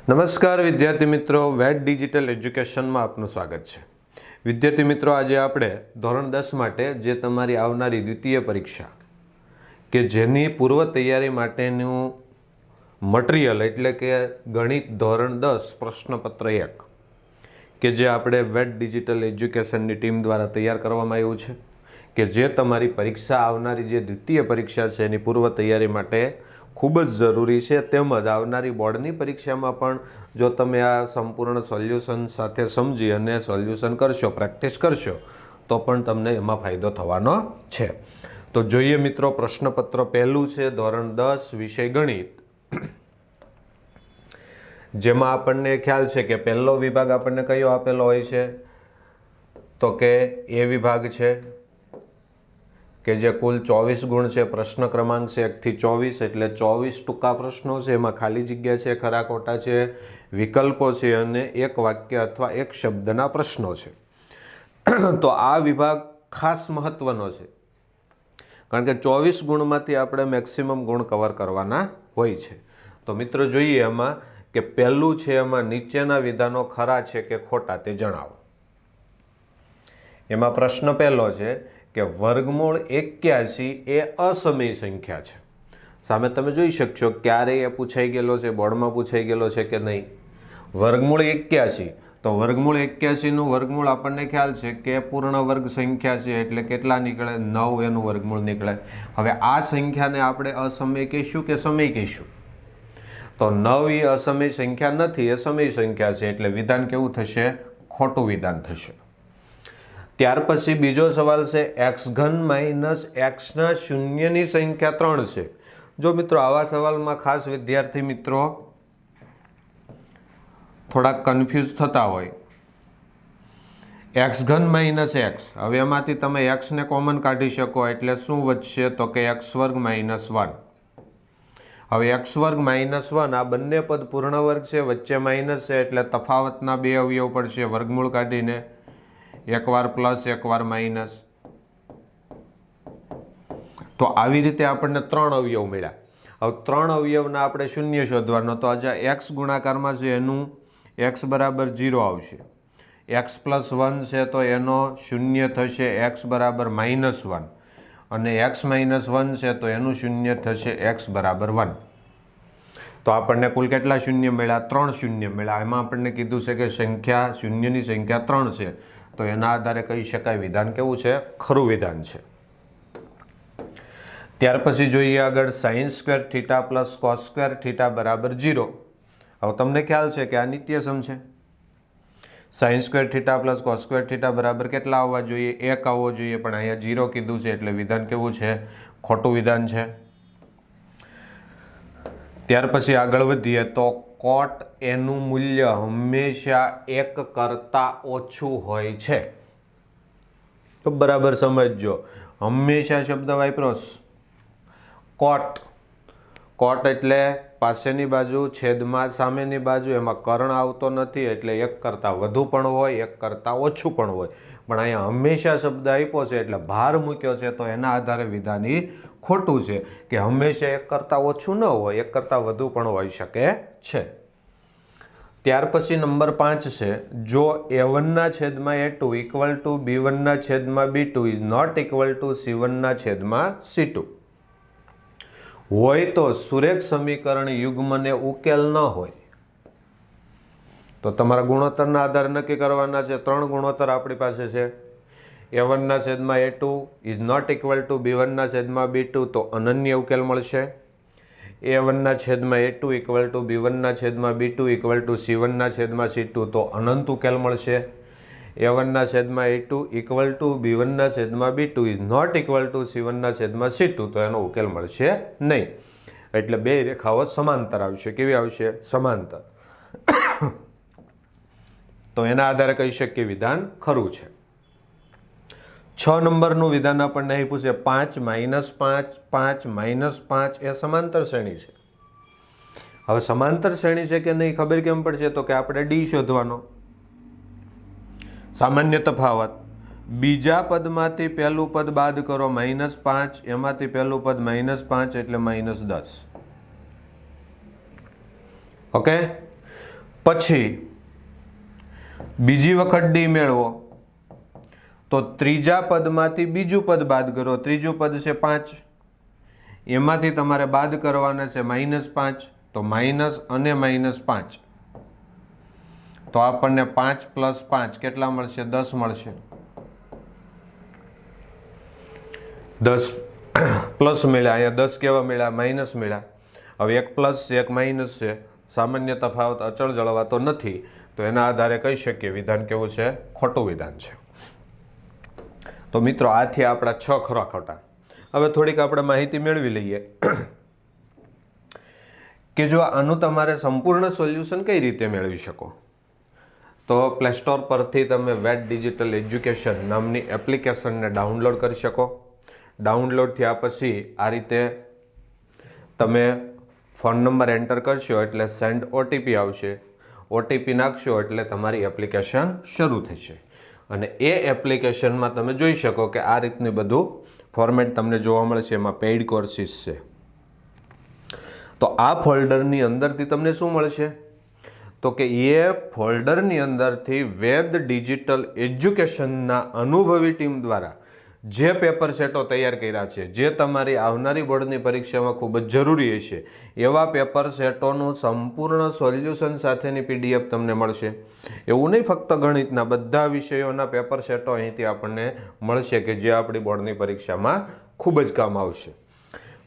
નમસ્કાર વિદ્યાર્થી મિત્રો, વેટ ડિજિટલ એજ્યુકેશનમાં આપનું સ્વાગત છે. વિદ્યાર્થી મિત્રો, આજે આપણે ધોરણ 10 માટે જે તમારી આવનારી દ્વિતીય પરીક્ષા કે જેની પૂર્વ તૈયારી માટેનું મટીરિયલ એટલે કે ગણિત ધોરણ 10 પ્રશ્નપત્ર 1 કે જે આપણે વેટ ડિજિટલ એજ્યુકેશનની ટીમ દ્વારા તૈયાર કરવામાં આવ્યું છે કે જે તમારી પરીક્ષા આવનારી જે દ્વિતીય પરીક્ષા છે એની પૂર્વ તૈયારી માટે ખૂબ જ જરૂરી છે. તેમજ આવનારી બોર્ડની પરીક્ષામાં પણ જો તમે આ સંપૂર્ણ સોલ્યુશન સાથે સમજી અને સોલ્યુશન કરશો, પ્રેક્ટિસ કરશો તો પણ તમને એમાં ફાયદો થવાનો છે. તો જોઈએ મિત્રો, પ્રશ્નપત્ર પહેલું છે ધોરણ 10 વિષય ગણિત, જેમાં આપણને ખ્યાલ છે કે પહેલો વિભાગ આપણને કયો આપેલો હોય છે તો કે એ વિભાગ છે કે જે કુલ 24 ગુણ છે. પ્રશ્ન ક્રમાંક છે 1 થી 24 એટલે 24 ટૂંકા પ્રશ્નો છે. એમાં ખાલી જગ્યા છે, ખરા ખોટા છે, વિકલ્પો છે અને એક વાક્ય અથવા એક શબ્દના પ્રશ્નો છે. તો આ વિભાગ ખાસ મહત્વનો છે કારણ કે 24 ગુણમાંથી આપણે મેક્સિમમ ગુણ કવર કરવાના હોય છે. તો મિત્રો જોઈએ એમાં કે પહેલું છે એમાં નીચેના વિધાનો ખરા છે કે ખોટા તે જણાવો. એમાં પ્રશ્ન પહેલો છે કે વર્ગમૂળ 81 એ અસમય સંખ્યા છે. સામે તમે જોઈ શકશો ક્યારેય એ પૂછાઈ ગયેલો છે, બોર્ડમાં પૂછાઈ ગયેલો છે કે નહીં. વર્ગમૂળ 81, તો વર્ગમૂળ 81 નું વર્ગમૂળ આપણને ખ્યાલ છે કે પૂર્ણ વર્ગ સંખ્યા છે એટલે કેટલા નીકળે? 9 એનું વર્ગમૂળ નીકળે. હવે આ સંખ્યાને આપણે અસમય કહીશું કે સમય કહીશું? તો 9 એ અસમય સંખ્યા નથી, એ સમય સંખ્યા છે એટલે વિધાન કેવું થશે? ખોટું વિધાન થશે. ત્યાર પછી બીજો સવાલ છે x ઘન માઇનસ xના શૂન્યની સંખ્યા 3 છે. જો મિત્રો આવા સવાલમાં ખાસ વિદ્યાર્થી મિત્રો થોડાક કન્ફ્યુઝ થતા હોય, x ઘન માઇનસ x, હવે એમાંથી તમે x ને કોમન કાઢી શકો એટલે શું વધશે તો કે x વર્ગ માઇનસ 1. હવે x વર્ગ માઇનસ 1 આ બંને પદ પૂર્ણ વર્ગ છે, વચ્ચે માઇનસ છે એટલે તફાવતના બે અવયવ પડશે. વર્ગમૂળ કાઢીને એકવાર પ્લસ એકવાર માઇનસ, તો આવી રીતે આપણને 3 અવયવ મળ્યા. હવે 3 અવયવના આપણે શૂન્ય શોધવાનો, તો આજે x ગુણાકારમાં છે એનું x બરાબર 0 આવશે. x પ્લસ 1 છે તો એનો શૂન્ય થશે x બરાબર માઇનસ 1 અને x માઇનસ 1 છે તો એનું શૂન્ય થશે x બરાબર 1. તો આપણને કુલ કેટલા શૂન્ય મળ્યા? 3 શૂન્ય મળ્યા. એમાં આપણને કીધું છે કે સંખ્યા શૂન્યની સંખ્યા 3 છે, તો એના આધારે કહી શકાય વિધાન કેવું છે? ખરું વિધાન છે. ત્યાર પછી જોઈએ આગળ sine square theta plus cos square theta બરાબર 0. હવે તમને ખ્યાલ છે કે આ નિત્યસમ છે. Sine square theta plus cos square theta બરાબર કેટલા આવવા જોઈએ? 1 આવવો જોઈએ, પણ અહીંયા 0 કીધું છે એટલે વિધાન કેવું છે? ખોટું વિધાન છે. ત્યાર પછી આગળ વધીએ તો કોટ એનું મૂલ્ય હંમેશા 1 કરતાં ઓછું હોય છે. તો બરાબર સમજજો, હંમેશા શબ્દ વાપરો. કોટ, કોટ એટલે પાસેની બાજુ છેદમાં સામેની બાજુ, એમાં કર્ણ આવતો નથી એટલે 1 કરતાં વધુ પણ હોય, 1 કરતાં ઓછું પણ હોય. પણ અહીંયા હંમેશા શબ્દ આપ્યો છે એટલે ભાર મૂક્યો છે, તો એના આધારે વિધાન ખોટું છે કે હંમેશા 1 કરતાં ઓછું ન હોય, 1 કરતાં વધુ પણ હોઈ શકે છે. ત્યાર પછી નંબર 5 છે, જો a1 છેદમાં a2 ઇક્વલ ટુ b1 છેદમાં b2 is not equal two c1 છેદમાં c2 હોય તો સુરેખ સમીકરણ યુગ્મને ઉકેલ ન હોય. તો તમારા ગુણોત્તરના આધારે નક્કી કરવાના છે. 3 ગુણોત્તર આપણી પાસે છે. a1 છેદમાં a2 is not equal two b1 છેદમાં b2 તો અનન્ય ઉકેલ મળશે. a1 છેદમાં a2 ઇક્વલ ટુ b1 છેદમાં b2 ઇક્વલ ટુ c1 છેદમાં c2 તો અનંત ઉકેલ મળશે. a1 છેદમાં a2 ઇક્વલ ટુ b1 છેદમાં b2 is not equal two c1 છેદમાં c2 તો એનો ઉકેલ મળશે નહીં. એટલે બે રેખાઓ સમાંતર આવશે. કેવી આવશે? સમાંતર. તો એના આધારે કહી શકીએ વિધાન ખરું છે. 6 નંબરનું વિધાન આપણને અહીં પૂછે 5 માઇનસ 5 5 માઇનસ 5 એ સમાંતર શ્રેણી છે. હવે સમાંતર શ્રેણી છે કે નહીં ખબર કેમ પડશે? તો કે આપણે ડી શોધવાનો. સામાન્ય તફાવત, બીજા પદમાંથી પહેલું પદ બાદ કરો -5, એમાંથી પહેલું પદ -5 એટલે -10. ઓકે, પછી બીજી વખત ડી મેળવો તો ત્રીજા પદમાંથી બીજું પદ બાદ કરો. ત્રીજું પદ છે 5, એમાંથી તમારે બાદ કરવાના છે -5, તો માઇનસ અને -5, તો આપણને 5 + 5 કેટલા મળશે? 10 મળશે. 10 પ્લસ મળ્યા, અહીંયા 10 કેવા મળ્યા? માઇનસ મળ્યા. હવે એક પ્લસ છે એક માઇનસ છે, સામાન્ય તફાવત અચળ જળવાતો નથી, તો એના આધારે કહી શકીએ વિધાન કેવું છે? ખોટું વિધાન છે. તો મિત્રો આથી આપણા 6 ખરા ખોટા. હવે થોડીક આપણે માહિતી મેળવી લઈએ કે જો આનું તમારે સંપૂર્ણ સોલ્યુશન કઈ રીતે મેળવી શકો. તો પ્લે સ્ટોર પરથી તમે વેટ ડિજિટલ એજ્યુકેશન નામની એપ્લિકેશનને ડાઉનલોડ કરી શકો. ડાઉનલોડ થયા પછી આ રીતે તમે ફોન નંબર એન્ટર કરશો એટલે સેન્ડ ઓટીપી આવશે. ઓટીપી નાખશો એટલે તમારી એપ્લિકેશન શરૂ થશે અને એ એપ્લિકેશનમાં તમે જોઈ શકો કે આ રીતનું બધું ફોર્મેટ તમને જોવા મળશે. એમાં પેઇડ કોર્સિસ છે. તો આ ફોલ્ડરની અંદરથી તમને શું મળશે? તો કે એ ફોલ્ડરની અંદરથી વેદ ડિજિટલ એજ્યુકેશનના અનુભવી ટીમ દ્વારા જે પેપર સેટો તૈયાર કર્યા છે, જે તમારી આવનારી બોર્ડની પરીક્ષામાં ખૂબ જ જરૂરી હશે, એવા પેપર સેટોનું સંપૂર્ણ સોલ્યુશન સાથેની પીડીએફ તમને મળશે. એવું નહીં ફક્ત ગણિતના, બધા વિષયોના પેપર સેટો અહીંથી આપણને મળશે કે જે આપણી બોર્ડની પરીક્ષામાં ખૂબ જ કામ આવશે.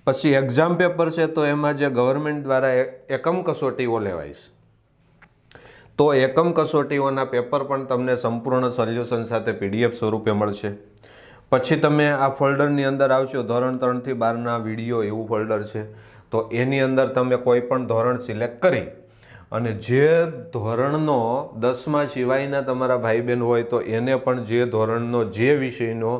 પછી એક્ઝામ પેપર છે તો એમાં જે ગવર્મેન્ટ દ્વારા એકમ કસોટીઓ લેવાય છે, તો એકમ કસોટીઓના પેપર પણ તમને સંપૂર્ણ સોલ્યુશન સાથે પીડીએફ સ્વરૂપે મળશે. પછી તમે આ ફોલ્ડરની અંદર આવશો, ધોરણ 3 થી 12ના વિડીયો એવું ફોલ્ડર છે, તો એની અંદર તમે કોઈ પણ ધોરણ સિલેક્ટ કરી અને જે ધોરણનો 10મા સિવાયના તમારા ભાઈ બહેન હોય તો એને પણ જે ધોરણનો જે વિષયનો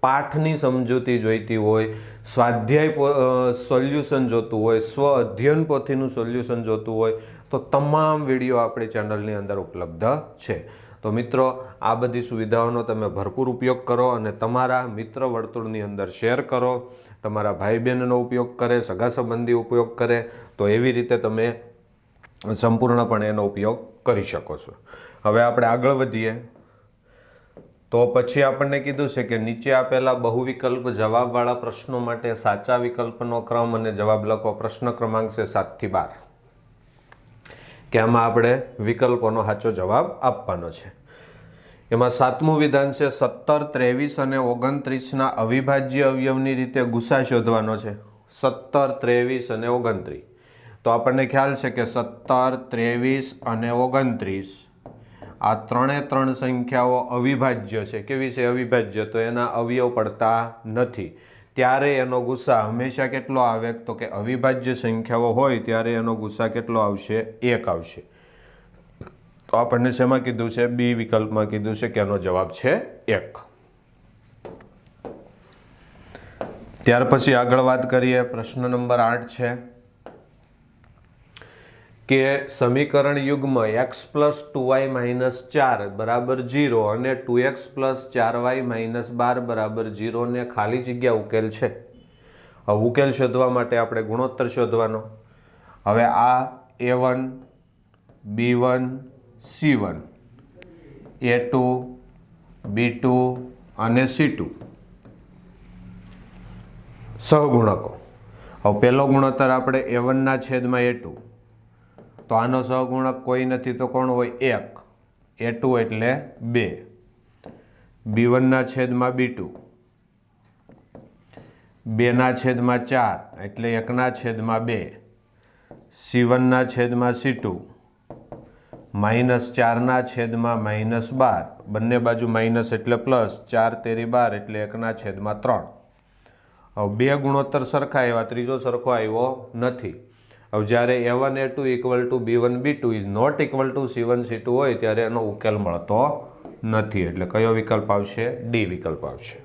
પાઠની સમજૂતી જોઈતી હોય, સ્વાધ્યાય સોલ્યુશન જોતું હોય, સ્વ અધ્યયન પોથીનું સોલ્યુશન જોતું હોય, તો તમામ વિડીયો આપણી ચેનલની અંદર ઉપલબ્ધ છે. તો મિત્રો આ બધી સુવિધાઓનો તમે ભરપૂર ઉપયોગ કરો અને તમારા મિત્ર વર્તુળની અંદર શેર કરો. તમારા ભાઈ બહેનનો ઉપયોગ કરે, સગા સંબંધી ઉપયોગ કરે, તો એવી રીતે તમે સંપૂર્ણપણે એનો ઉપયોગ કરી શકો છો. હવે આપણે આગળ વધીએ. તો પછી આપણને કીધું છે કે નીચે આપેલા બહુવિકલ્પ જવાબવાળા પ્રશ્નો માટે સાચા વિકલ્પનો ક્રમ અને જવાબ લખો. પ્રશ્ન ક્રમાંક છે 7 થી 12 કે આમાં આપણે વિકલ્પોનો સાચો જવાબ આપવાનો છે. એમાં 7મું વિધાન છે 17, 23 અને 29ના અવિભાજ્ય અવયવની રીતે ગુસા શોધવાનો છે. 17, 23 અને 29. તો આપણને ખ્યાલ છે કે 17, 23 અને 29 આ ત્રણે સંખ્યાઓ અવિભાજ્ય છે. કેવી છે? અવિભાજ્ય. તો એના અવયવ પડતા નથી. ત્યારે એનો ગુસા હંમેશા કેટલો આવે? તો કે અવિભાજ્ય સંખ્યાઓ હોય ત્યારે એનો ગુસા કેટલો આવશે? 1 આવશે. તો આપણને શેમાં કીધું છે? બી વિકલ્પમાં કીધું છે કે એનો જવાબ છે 1. ત્યાર પછી આગળ વાત કરીએ. પ્રશ્ન નંબર 8 છે કે સમીકરણ યુગ્મ x + 2y - 4 = 0 અને 2x + 4y - 12 = 0 ને ખાલી જગ્યા ઉકેલ છે. હવે ઉકેલ શોધવા માટે આપણે ગુણોત્તર શોધવાનો. હવે આ a1, b1, c1, a2, b2 અને c2 સહગુણકો. હવે પહેલો ગુણોત્તર આપણે a1 ના છેદમાં a2, તો આનો સહગુણક કોઈ નથી તો કોણ હોય? 1. a2 એટલે 2. b1 ના છેદમાં b2, 2 ના છેદમાં 4 એટલે 1 ના છેદમાં 2, c1 ના છેદમાં c2, -4 ના છેદમાં -12, બંને બાજુ માઇનસ એટલે પ્લસ, 4 તેરી 12 એટલે 1 ના છેદમાં 3. હવે બે ગુણોત્તર સરખા આવ્યા, ત્રીજો સરખો આવ્યો નથી. હવે જ્યારે a1 a2 = b1 b2 is not equal two c1 c2 હોય ત્યારે એનો ઉકેલ મળતો નથી. એટલે કયો વિકલ્પ આવશે? ડી વિકલ્પ આવશે.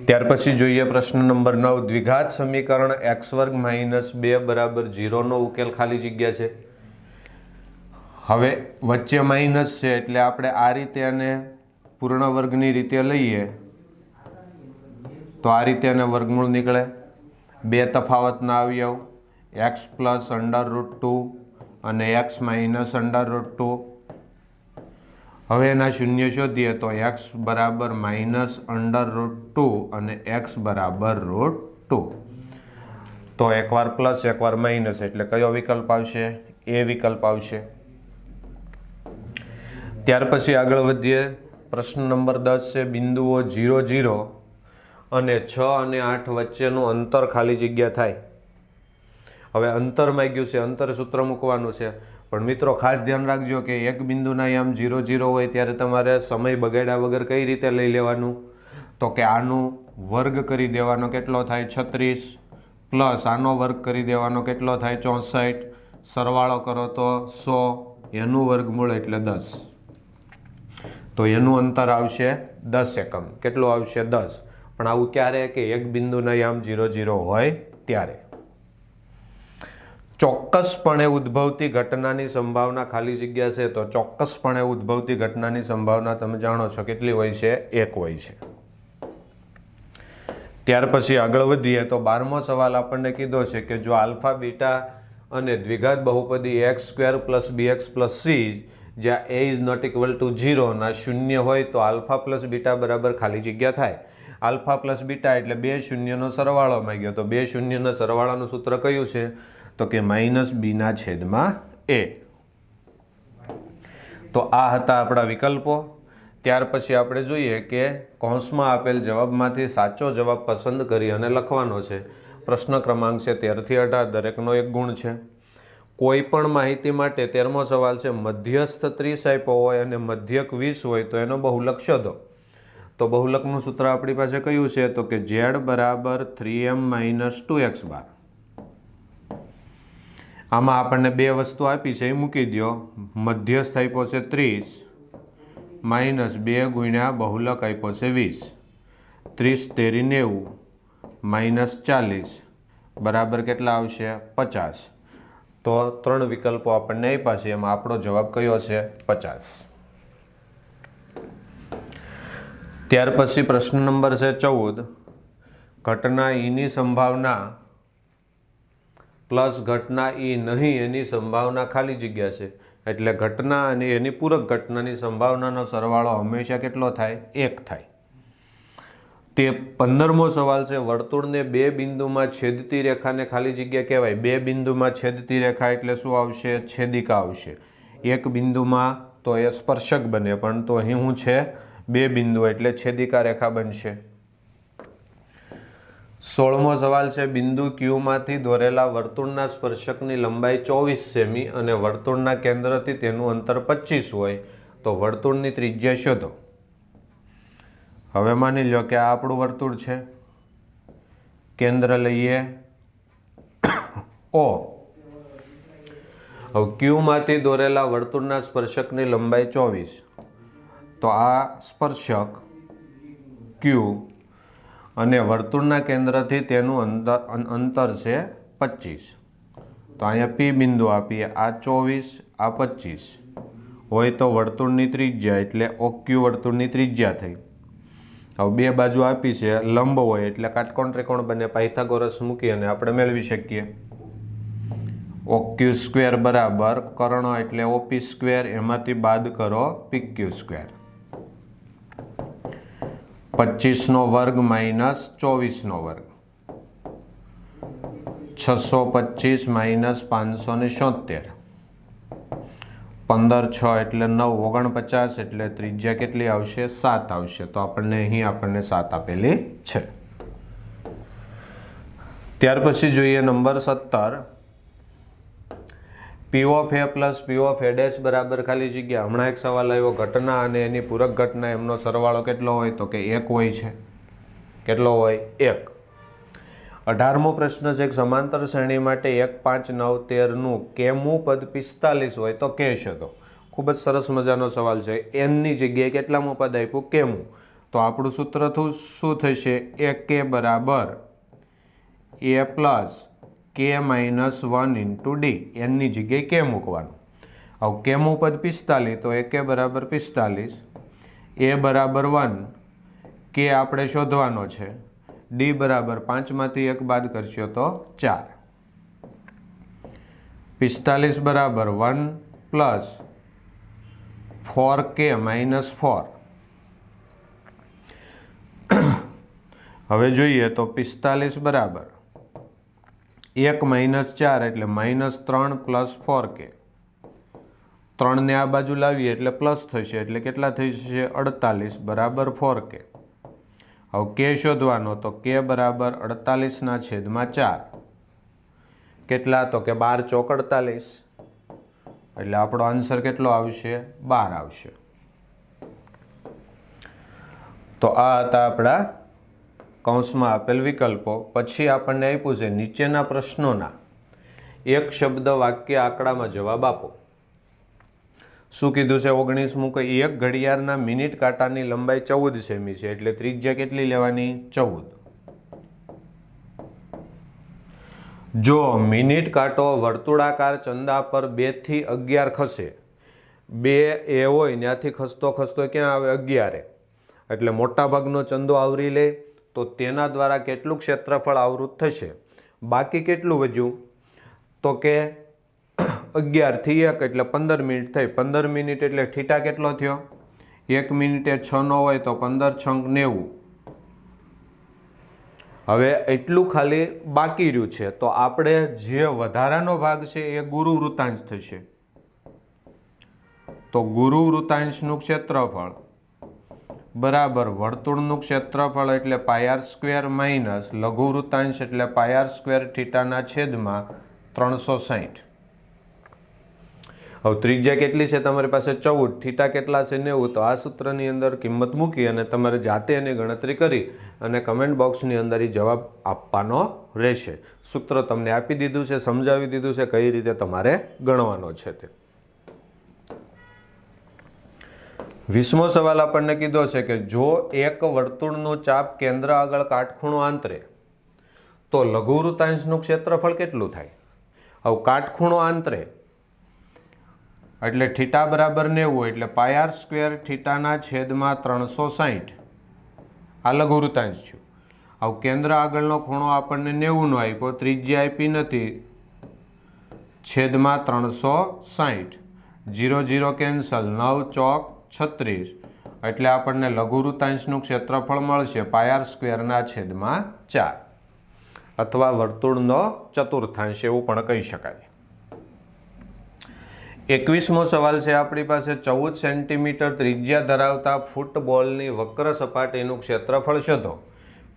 ત્યાર પછી જોઈએ પ્રશ્ન નંબર 9. દ્વિઘાત સમીકરણ x² - 2 = 0 નો ઉકેલ ખાલી જગ્યા છે. હવે વચ્ચે માઇનસ છે એટલે આપણે આ રીતે આને પૂર્ણ વર્ગની રીતે લઈએ તો આ રીતે આને વર્ગમૂળ નીકળે. બે તફાવતના અવયવ x + √2 અને x માઇનસ √2. હવે એના શૂન્ય શોધીએ તો x બરાબર માઇનસ √2 અને x બરાબર √2. તો એકવાર પ્લસ એકવાર માઇનસ એટલે કયો વિકલ્પ આવશે? એ વિકલ્પ આવશે. ત્યાર પછી આગળ વધીએ. પ્રશ્ન નંબર 10 છે બિંદુઓ 0, 0 અને 6 અને 8 વચ્ચેનું અંતર ખાલી જગ્યા થાય. હવે અંતર માંગ્યું છે, અંતર સૂત્ર મૂકવાનું છે. પણ મિત્રો ખાસ ધ્યાન રાખજો કે એક બિંદુના આમ 0, 0 હોય ત્યારે તમારે સમય બગાડ્યા વગર કઈ રીતે લઈ લેવાનું? તો કે આનું વર્ગ કરી દેવાનો કેટલો થાય? 36 પ્લસ આનો વર્ગ કરી દેવાનો કેટલો થાય? 64. સરવાળો કરો તો 100, એનું વર્ગમૂળ એટલે 10. તો એનું અંતર આવશે 10 એકમ. કેટલું આવશે? 10. પણ આવું ક્યારે? કે એક બિંદુના આમ 0, 0 હોય ત્યારે. ચોક્કસપણે ઉદ્ભવતી ઘટનાની સંભાવના ખાલી જગ્યા છે તો ચોક્કસપણે ઉદ્ભવતી ઘટનાની સંભાવના તમે જાણો છો કેટલી હોય છે? 1 હોય છે. ત્યાર પછી આગળ વધીએ તો 12મો સવાલ આપણને કીધો છે કે જો આલ્ફા, બીટા અને દ્વિઘાત બહુપદી x² + bx + c જ્યાં a is not equal to 0 ના શૂન્ય હોય તો આલ્ફા પ્લસ બીટા બરાબર ખાલી જગ્યા થાય. આલ્ફા પ્લસ બીટા એટલે બે શૂન્યનો સરવાળો માંગ્યો. તો બે શૂન્યના સરવાળાનું સૂત્ર કયું છે? તો કે -b/a. તો આ હતા આપણા વિકલ્પો. ત્યાર પછી આપણે જોઈએ કે કૌંસમાં આપેલ જવાબમાંથી સાચો જવાબ પસંદ કરી અને લખવાનો છે. પ્રશ્ન ક્રમાંક છે 13 થી 18, દરેકનો એક ગુણ છે. કોઈ પણ માહિતી માટે 13મો સવાલ છે મધ્યસ્થ 30 આપ્યો હોય અને મધ્યક 20 હોય તો એનો બહુલક શોધો. તો બહુલકનું સૂત્ર આપણી પાસે કયું છે? તો કે z બરાબર 3m - 2x બાર. આમાં આપણને બે વસ્તુ આપી છે એ મૂકી દો. મધ્યસ્થ આપ્યો છે 30 માઇનસ 2 ગુણ્યા બહુલક આપ્યો છે 20. 30 તેરી 90 માઇનસ 40 બરાબર કેટલા આવશે? 50. તો 3 વિકલ્પો આપણને આપ્યા છે, એમાં આપણો જવાબ કયો છે? 50. ત્યાર પછી પ્રશ્ન નંબર છે 14. ઘટના ઈની સંભાવના પ્લસ ઘટના ઈ નહીં એની સંભાવના ખાલી જગ્યા છે. એટલે ઘટના અને એની પૂરક ઘટનાની સંભાવનાનો સરવાળો હંમેશા કેટલો થાય? 1 થાય. તે 15મો સવાલ છે વર્તુળને બે બિંદુમાં છેદતી રેખાને ખાલી જગ્યા કહેવાય. બે બિંદુમાં છેદતી રેખા એટલે શું આવશે? છેદિકા આવશે. એક બિંદુમાં તો એ સ્પર્શક બને, પણ તો અહીં શું છે? બે બિંદુ એટલે છેદિકા રેખા બનશે. 16મો સવાલ છે બિંદુ Q માંથી દોરેલા વર્તુળના સ્પર્શકની લંબાઈ 24 સેમી અને વર્તુળના કેન્દ્રથી તેનું અંતર 25 હોય તો વર્તુળની ત્રિજ્યા શોધો. હવે માની લો કે આ આપણું વર્તુળ છે. કેન્દ્ર લઈએ O. હવે Q માંથી દોરેલા વર્તુળના સ્પર્શકની લંબાઈ 24. તો આ સ્પર્શક Q અને વર્તુળના કેન્દ્રથી તેનું અંતર છે 25. તો અહીંયા P બિંદુ આપીએ. આ 24, આ 25 હોય તો વર્તુળની ત્રિજ્યા એટલે OQ વર્તુળની ત્રિજ્યા થઈ. હવે બે બાજુ આપી છે લંબ હોય એટલે કાટકોણ ત્રિકોણ બને. પાયથાગોરસ મૂકી અને આપણે મેળવી શકીએ. OQ² બરાબર કર્ણ એટલે OP², એમાંથી બાદ કરો PQ². 25નો વર્ગ માઇનસ 24નો વર્ગ. 625 માઇનસ 576. 15 6 એટલે 9 49 એટલે ત્રિજ્યા કેટલી આવશે? 7 આવશે. તો આપણને 7 આપેલી છે. ત્યાર પછી જોઈએ number 17. P of A plus P of A' બરાબર ખાલી જગ્યા. હમણાં એક સવાલ આવ્યો ઘટના અને એની પૂરક ઘટના એમનો સરવાળો કેટલો હોય? તો કે 1 હોય છે. કેટલો હોય? 1. 18મો પ્રશ્ન છે સમાંતર શ્રેણી માટે 1 5 9 13નું કેમું પદ 45 હોય તો કે શોધો. ખૂબ જ સરસ મજાનો સવાલ છે. એનની જગ્યાએ કેટલામું પદ આપ્યું? કેમું. તો આપણું સૂત્ર શું થશે? AK બરાબર A plus K minus 1 into D. એનની જગ્યાએ કે મૂકવાનું. હવે કેમું પદ 45 તો AK બરાબર 45, A બરાબર 1, K આપણે શોધવાનો છે, ડી બરાબર 5માંથી 1 બાદ કરશો તો 4. 45 બરાબર 1 પ્લસ 4k માઇનસ 4. હવે જોઈએ તો 45 બરાબર 1 માઇનસ 4 એટલે -3 પ્લસ 4k. 3 ને આ બાજુ લાવીએ એટલે પ્લસ થશે, એટલે કેટલા થઈ જશે 48 બરાબર 4k. હવે k શોધવાનો, તો k બરાબર 48/4. કેટલા? તો કે 12 ચોક 48, એટલે આપણો આન્સર કેટલો આવશે? 12 આવશે. તો આ હતા આપણા કૌંસમાં આપેલ વિકલ્પો. પછી આપણને આપ્યું છે નીચેના પ્રશ્નોના એક શબ્દ વાક્ય આંકડામાં જવાબ આપો. શું કીધું છે? 19મું કે એક ઘડિયાળના મિનિટ કાંટાની લંબાઈ 14 સેમી છે, એટલે ત્રિજ્યા કેટલી લેવાની? 14. જો મિનિટ કાંટો વર્તુળાકાર ચંદા પર 2 થી 11 ખસે, 2 એ હોય ત્યાંથી ખસતો ખસતો ક્યાં આવે? 11, એટલે મોટા ભાગનો ચંદો આવરી લે, તો તેના દ્વારા કેટલું ક્ષેત્રફળ આવૃત થશે? બાકી કેટલું વધ્યું? તો કે 11 થી 1 એટલે 15 મિનિટ થઈ. 15 મિનિટ એટલે થીટા કેટલો થયો? 1 મિનિટે 6 નો હોય તો 15 છંગ 90. હવે એટલું ખાલી બાકી રહ્યું છે, તો આપણે જે વધારાનો ભાગ છે એ ગુરુ વૃત્તાંશ થશે. તો ગુરુ વૃત્તાંશનું ક્ષેત્રફળ બરાબર વર્તુળનું ક્ષેત્રફળ એટલે πr² માઇનસ લઘુ વૃત્તાંશ એટલે πr² થીટાના છેદમાં 360. હવે ત્રિજ્યા કેટલી છે તમારી પાસે? 14. થીટા કેટલા છે? 90. તો આ સૂત્રની અંદર કિંમત મૂકી અને તમારે જાતે એની ગણતરી કરી અને કમેન્ટ બોક્સની અંદર એ જવાબ આપવાનો રહેશે. સૂત્ર તમને આપી દીધું છે, સમજાવી દીધું છે કઈ રીતે તમારે ગણવાનો છે તે. 20મો સવાલ આપણને કીધો છે કે જો એક વર્તુળનું ચાપ કેન્દ્ર આગળ કાટખૂણો આંતરે તો લઘુ વૃત્તાંશનું ક્ષેત્રફળ કેટલું થાય? હવે કાટખૂણો આંતરે એટલે થીટા બરાબર 90, એટલે πr² થીટાના છેદમાં 360 આ લઘુ વૃત્તાંશ છે. હવે કેન્દ્ર આગળનો ખૂણો આપણને 90 નો આપ્યો, ત્રિજ્યા આપી નથી, છેદમાં 360, 0 0 કેન્સલ, 9 ચોક 36, એટલે આપણને લઘુ વૃત્તાંશનું ક્ષેત્રફળ મળશે πr² છેદમાં 4, અથવા વર્તુળનો ચતુર્થાંશ એવું પણ કહી શકાય. 21મો સવાલ છે આપણી પાસે. 14 સેન્ટીમીટર ત્રિજ્યા ધરાવતા ફૂટબોલની વક્ર સપાટીનું ક્ષેત્રફળ શોધો.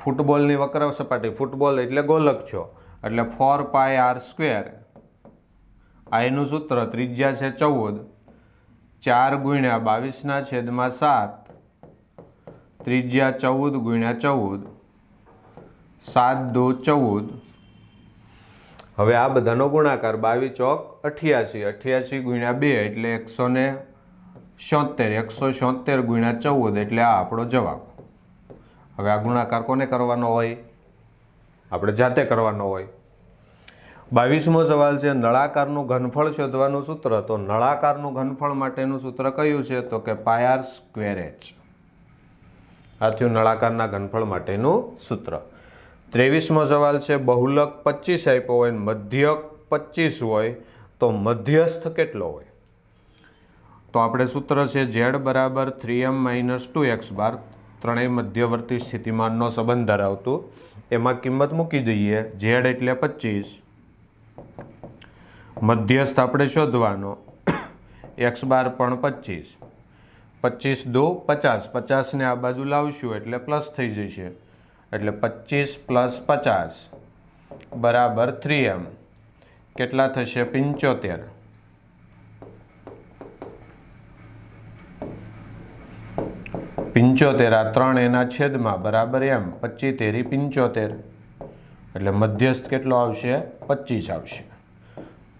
ફૂટબોલની વક્ર સપાટી, ફૂટબોલ એટલે ગોલક છો, એટલે 4πr². આ એનું સૂત્ર, ત્રિજ્યા છે 14, 4 ગુણ્યા 22/7, ત્રિજ્યા 14 ગુણ્યા 14, 7 દુ 14. હવે આ બધાનો ગુણાકાર 22 ચોક 88, 88 ગુણ્યા 2 એટલે 176, 176 ગુણ્યા 14 એટલે આ આપણો જવાબ. હવે આ ગુણાકાર કોને કરવાનો હોય? આપણે જાતે કરવાનો હોય. 22મો સવાલ છે નળાકારનું ઘનફળ શોધવાનું સૂત્ર. તો નળાકારનું ઘનફળ માટેનું સૂત્ર કયું છે? તો કે πr²h. આ થયું નળાકારના ઘનફળ માટેનું સૂત્ર. 23મો સવાલ છે બહુલક 25 આપ્યો હોય ને મધ્યક 25 હોય તો મધ્યસ્થ કેટલો હોય? તો આપણે સૂત્ર છે z બરાબર 3m - 2x બાર, ત્રણેય મધ્યવર્તી સ્થિતિમાનનો સંબંધ ધરાવતું. એમાં કિંમત મૂકી દઈએ. z એટલે 25, મધ્યસ્થ આપણે શોધવાનો, x બાર પણ 25, 25 દુ 50, 50 ને આ બાજુ લાવશું એટલે પ્લસ થઈ જશે, એટલે 25 + 50 બરાબર 3m. કેટલા થશે? 75. 75 આ 3 એના છેદમાં બરાબર m, 25 તેરી 75, એટલે મધ્યસ્થ કેટલો આવશે? 25 આવશે.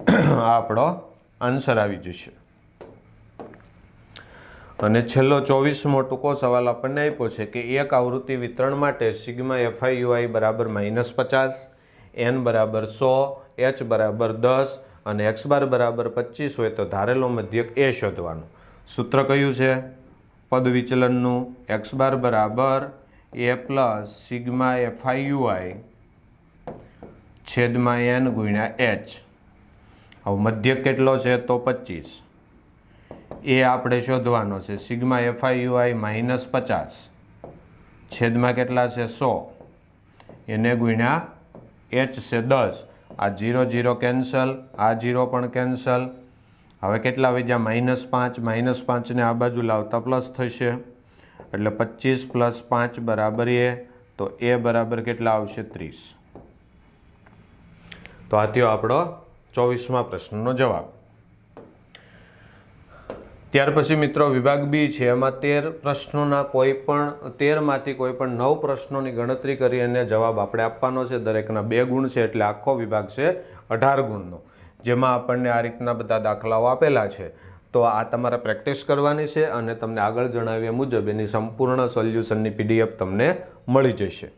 આ આપણો આન્સર આવી જશે. અને છેલ્લો 24મો ટૂંકો સવાલ આપણને આપ્યો છે કે એક આવૃત્તિ વિતરણ માટે σFiui બરાબર -50, n બરાબર 100, h બરાબર 10 અને x બાર બરાબર 25 હોય તો ધારેલો મધ્યક એ શોધવાનું. સૂત્ર કયું છે? પદ વિચલનનું. x બાર બરાબર a પ્લસ σFiui છેદમાં n ગુણ્યા h. હવે મધ્યક કેટલો છે તો 25, એ આપણે શોધવાનો છે સિગ્મા FIUI -50 છેદમાં કેટલા છે 100 એને ગુણ્યા h છે 10, આ 0 0 કેન્સલ, આ 0 પણ કેન્સલ. હવે કેટલા વધ્યા -5, -5ને આ બાજુ લાવતા પ્લસ થશે એટલે 25 + 5 બરાબર a, તો a બરાબર કેટલા આવશે 30. તો આ થયો આપણો 24મા પ્રશ્નનો જવાબ. ત્યાર પછી મિત્રો વિભાગ બી છે, એમાં 13 પ્રશ્નોના કોઈપણ 13માંથી કોઈપણ 9 પ્રશ્નોની ગણતરી કરી અને જવાબ આપણે આપવાનો છે. દરેકના 2 ગુણ છે એટલે આખો વિભાગ છે 18 ગુણનો, જેમાં આપણને આ રીતના બધા દાખલાઓ આપેલા છે. તો આ તમારે પ્રેક્ટિસ કરવાની છે અને તમને આગળ જણાવ્યા મુજબ એની સંપૂર્ણ સોલ્યુશનની PDF તમને મળી જશે.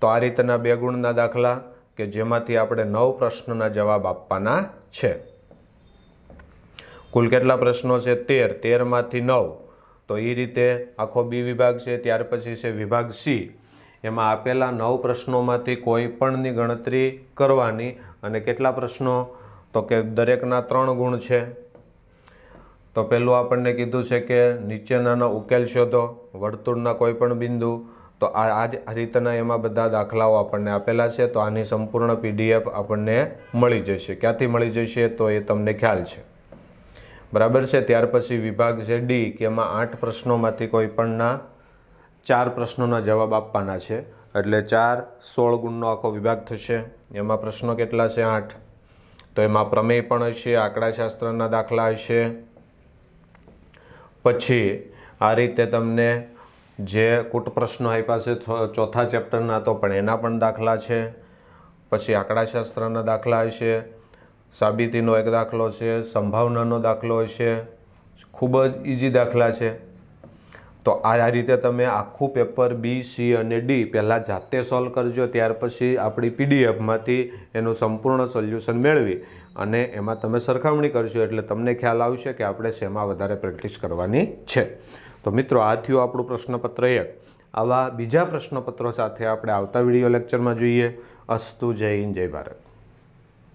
તો આ રીતના 2 ગુણના દાખલા કે જેમાંથી આપણે 9 પ્રશ્નોના જવાબ આપવાના છે. કુલ કેટલા પ્રશ્નો છે 13, 13માંથી 9, તો એ રીતે આખો બી વિભાગ છે. ત્યાર પછી છે વિભાગ સી, એમાં આપેલા 9 પ્રશ્નોમાંથી કોઈ પણની ગણતરી કરવાની. અને કેટલા પ્રશ્નો તો કે દરેકના 3 ગુણ છે. તો પહેલું આપણને કીધું છે કે નીચેનાનો ઉકેલ શોધો વર્તુળના કોઈ પણ બિંદુ. તો આ રીતના એમાં બધા દાખલાઓ આપણને આપેલા છે. તો આની સંપૂર્ણ PDF આપણને મળી જશે. ક્યાંથી મળી જશે તો એ તમને ખ્યાલ છે, બરાબર છે. ત્યાર પછી વિભાગ છે ડી, કે એમાં 8 પ્રશ્નોમાંથી કોઈ પણના 4 પ્રશ્નોના જવાબ આપવાના છે. એટલે 4 16 ગુણનો આખો વિભાગ થશે. એમાં પ્રશ્નો કેટલા છે 8. તો એમાં પ્રમેય પણ હશે, આંકડાશાસ્ત્રના દાખલા હશે. પછી આ રીતે તમને જે કૂટ પ્રશ્નો આપ્યા છે ચોથા ચેપ્ટરના, તો પણ એના પણ દાખલા છે. પછી આંકડાશાસ્ત્રના દાખલા હશે, સાબિતીનો એક દાખલો છે, સંભાવનાનો દાખલો હશે. ખૂબ જ ઇઝી દાખલા છે. તો આ રીતે તમે આખું પેપર બી, સી અને ડી પહેલાં જાતે સોલ્વ કરજો. ત્યાર પછી આપણી PDFમાંથી એનું સંપૂર્ણ સોલ્યુશન મેળવી અને એમાં તમે સરખામણી કરશો એટલે તમને ખ્યાલ આવશે કે આપણે શેમાં વધારે પ્રેક્ટિસ કરવાની છે. તો મિત્રો આ થયું આપણું પ્રશ્નપત્ર 1. આવા બીજા પ્રશ્નપત્રો સાથે આપણે આવતા વિડીયો લેક્ચરમાં જોઈએ. અસ્તુ. જય હિન્દ, જય ભારત.